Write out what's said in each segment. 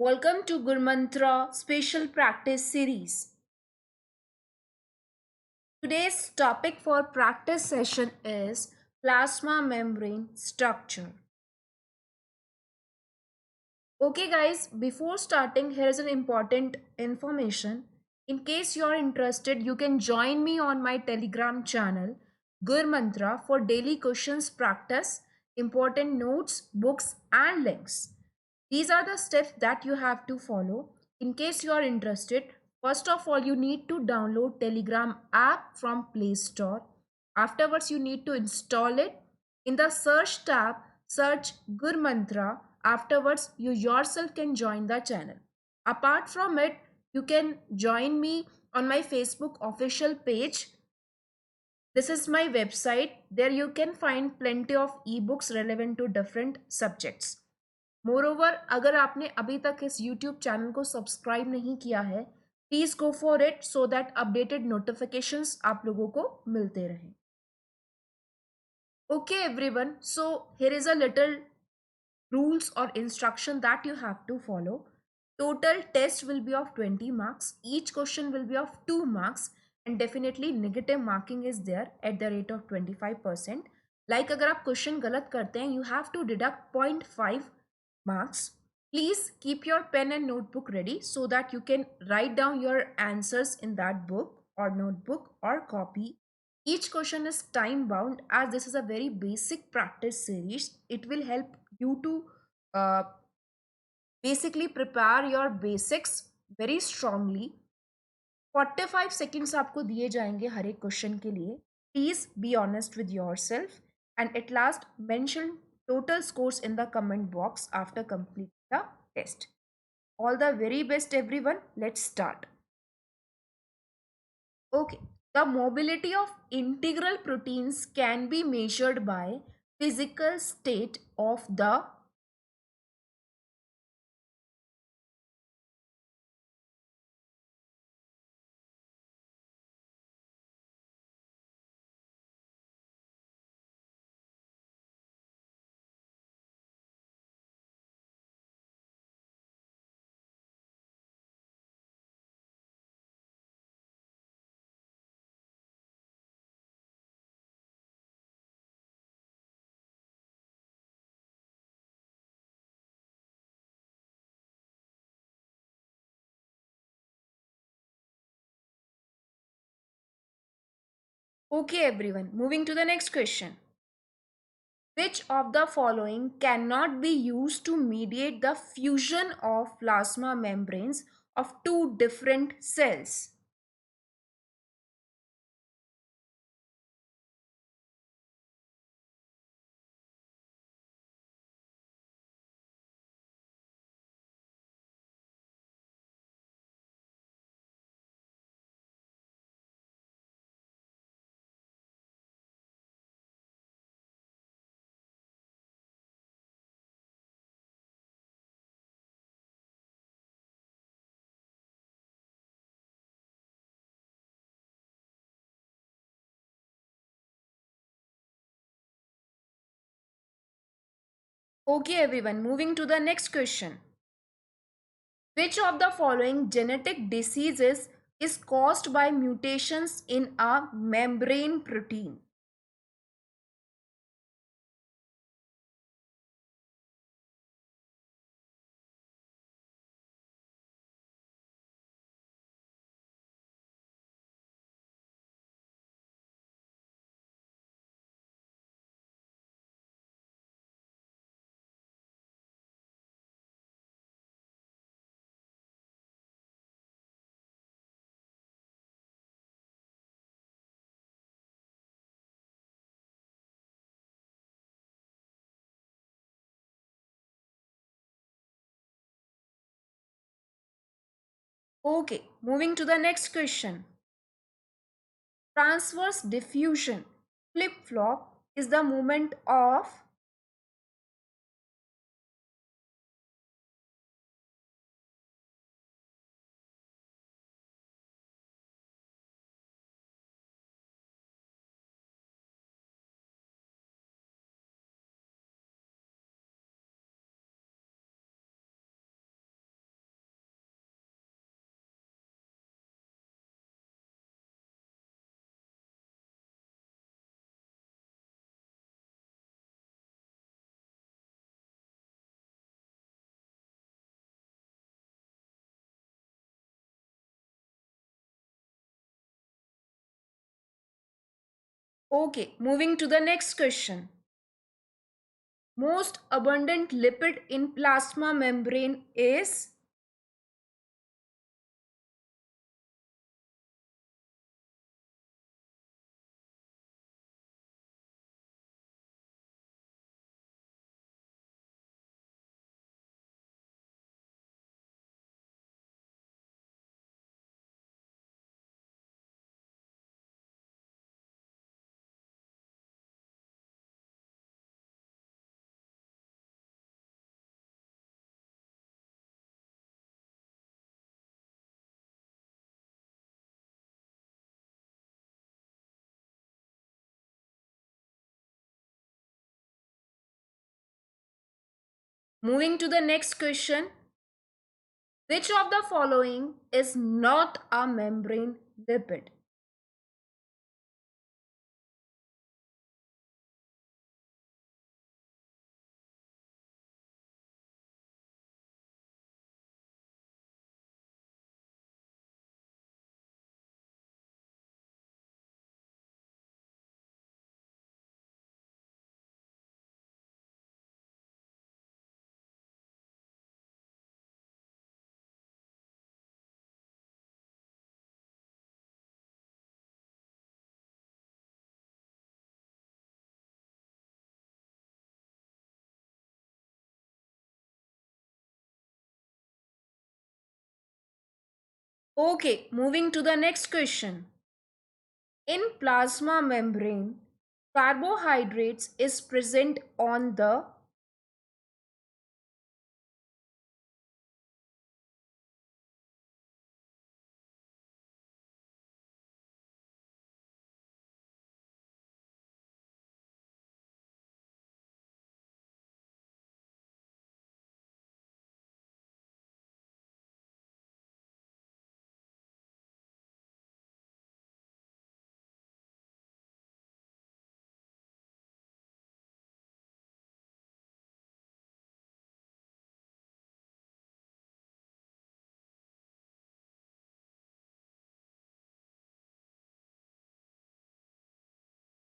Welcome to Gurmantra Special Practice Series. Today's topic for practice session is plasma membrane structure. Okay guys, before starting, here is an important information. In case you are interested, you can join me on my Telegram channel Gurmantra for daily questions practice, important notes, books and links. These are the steps that you have to follow. In case you are interested, first of all, you need to download Telegram app from Play Store. Afterwards, you need to install it. In the search tab, search Gurmantra. Afterwards, you yourself can join the channel. Apart from it, you can join me on my Facebook official page. This is my website. There you can find plenty of ebooks relevant to different subjects. Moreover अगर आपने अभी तक इस YouTube channel को subscribe नहीं किया है please go for it so that updated notifications आप लोगों को मिलते रहें. Okay everyone, so here is a little rules or instruction that you have to follow. Total test will be of 20 marks. Each question will be of 2 marks and definitely negative marking is there at the rate of 25%. Like अगर आप question गलत करते हैं you have to deduct 0.5 marks. Please keep your pen and notebook ready so that you can write down your answers in that book or notebook or copy. Each question is time bound as this is a very basic practice series. It will help you to uh, basically prepare your basics very strongly. 45 seconds आपको दिए जाएंगे हर एक question के लिए. Please be honest with yourself and at last mention total scores in the comment box after completing the test. All the very best everyone. Let's start. Okay, the mobility of integral proteins can be measured by physical state of the. Okay everyone, moving to the next question. Which of the following cannot be used to mediate the fusion of plasma membranes of two different cells? Okay everyone, moving to the next question. Which of the following genetic diseases is caused by mutations in a membrane protein? Okay, moving to the next question. Transverse diffusion flip-flop is the movement of. Okay, moving to the next question. Most abundant lipid in plasma membrane is? Moving to the next question. Which of the following is not a membrane lipid? Okay, moving to the next question. In plasma membrane, carbohydrates is present on the.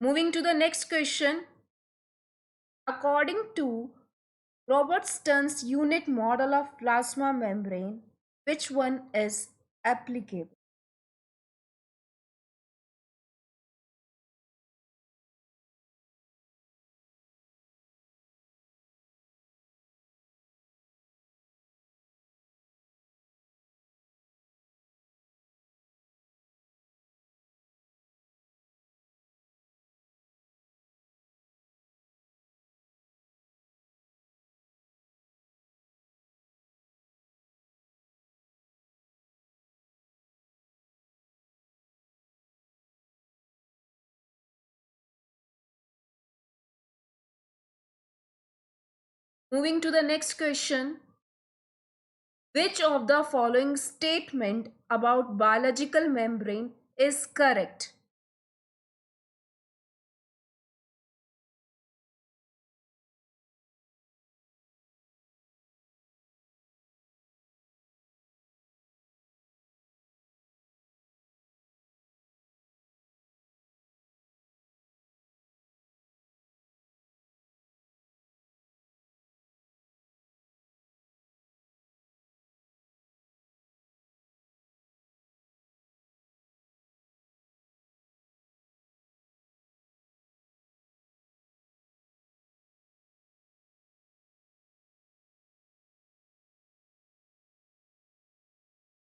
Moving to the next question. According to Robert Stern's unit model of plasma membrane, which one is applicable? Moving to the next question. Which of the following statement about biological membrane is correct?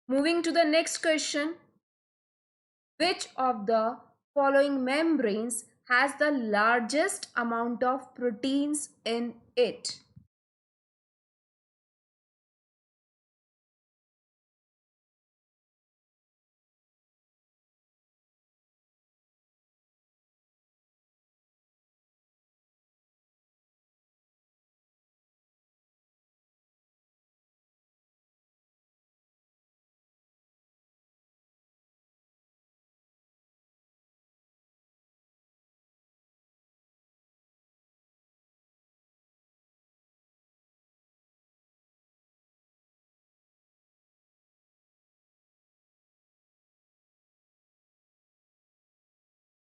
Moving to the next question. Which of the following membranes has the largest amount of proteins in it?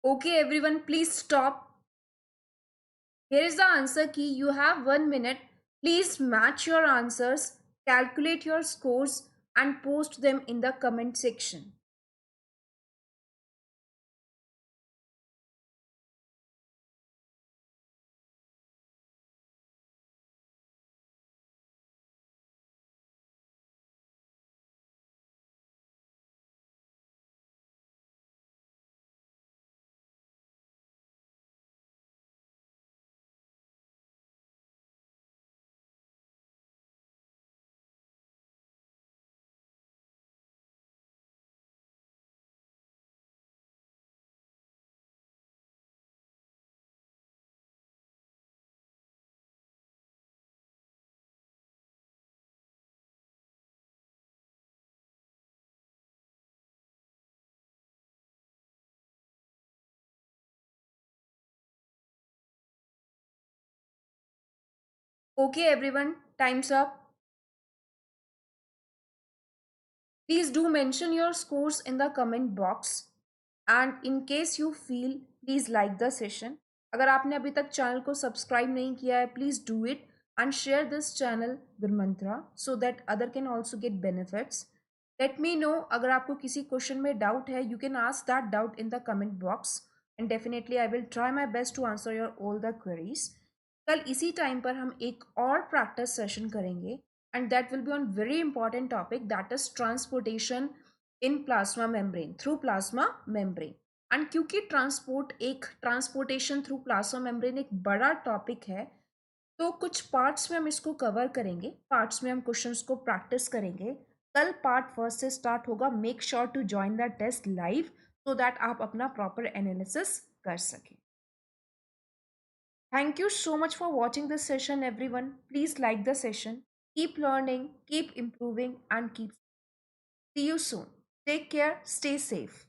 Okay, everyone, please stop. Here is the answer key. You have 1 minute. Please match your answers, calculate your scores, and post them in the comment section. Okay, everyone, time's up. Please do mention your scores in the comment box. And in case you feel, please like the session. अगर आपने अभी तक channel को subscribe नहीं किया है, please do it and share this channel Gurmantra so that other can also get benefits. Let me know अगर आपको किसी क्वेश्चन में डाउट है, you can ask that doubt in the comment box and definitely I will try my best to answer your all the queries. कल इसी time पर हम एक और प्रैक्टिस सेशन करेंगे and that will be on very important topic, that is transportation in plasma membrane, through plasma membrane. And क्योंकि transportation through plasma membrane एक बड़ा टॉपिक है, तो कुछ पार्ट्स में हम इसको कवर करेंगे, पार्ट्स में हम क्वेश्चंस को प्रैक्टिस करेंगे. कल पार्ट फर्स्ट से स्टार्ट होगा. Make sure to join the test live so that आप अपना प्रॉपर एनालिसिस कर सकें. Thank you so much for watching this session, everyone. Please like the session. Keep learning, keep improving, and keep. See you soon. Take care, stay safe.